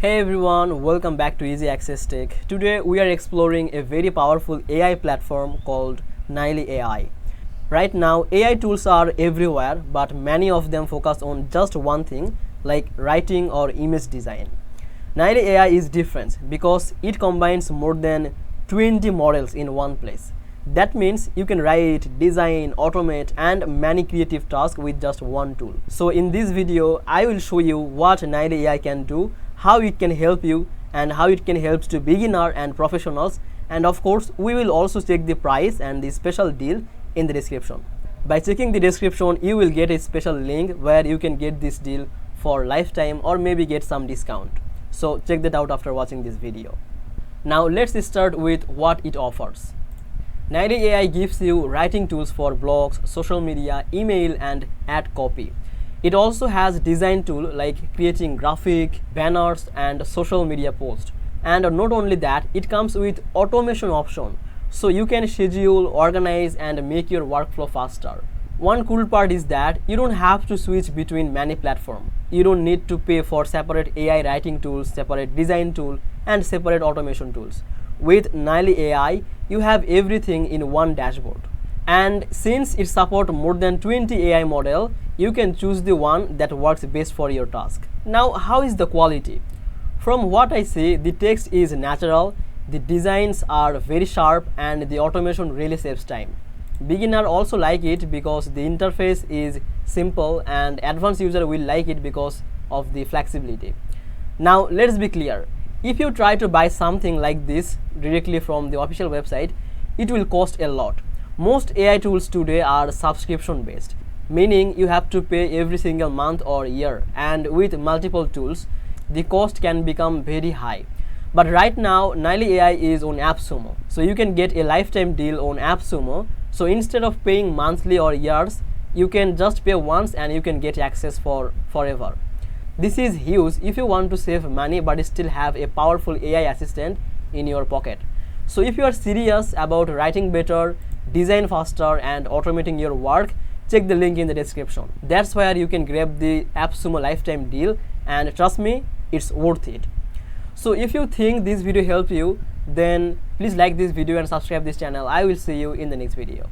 Hey everyone, welcome back to Easy Access Tech. Today we are exploring a very powerful AI platform called Nily AI. Right now, AI tools are everywhere, but many of them focus on just one thing, like writing or image design. Nily AI is different because it combines more than 20 models in one place. That means you can write, design, automate, and many creative tasks with just one tool. So in this video, I will show you what Nily AI can do, how it can help you, and how it can help to beginner and professionals. And of course, we will also check the price and the special deal in the description. By checking the description, you will get a special link where you can get this deal for lifetime or maybe get some discount. So check that out after watching this video. Now let's start with what it offers. Nily AI gives you writing tools for blogs, social media, email, and ad copy. It also has design tool like creating graphic, banners, and social media posts. And not only that, it comes with automation option, so you can schedule, organize, and make your workflow faster. One cool part is that you don't have to switch between many platforms. You don't need to pay for separate AI writing tools, separate design tool, and separate automation tools. With Nily AI, you have everything in one dashboard. And since it supports more than 20 AI model, you can choose the one that works best for your task. Now, how is the quality? From what I see, the text is natural, the designs are very sharp, and the automation really saves time. Beginner also like it because the interface is simple, and advanced user will like it because of the flexibility. Now, let's be clear. If you try to buy something like this directly from the official website, it will cost a lot. Most AI tools today are subscription based, meaning you have to pay every single month or year, and with multiple tools, the cost can become very high. But right now, Nily AI is on AppSumo, so you can get a lifetime deal on AppSumo. So instead of paying monthly or years, you can just pay once and you can get access for forever. This is huge if you want to save money but still have a powerful AI assistant in your pocket. So if you are serious about writing better, design faster, and automating your work, check the link in the description. That's where you can grab the AppSumo lifetime deal, and trust me, it's worth it. So if you think this video helped you, then please like this video and subscribe this channel. I will see you in the next video.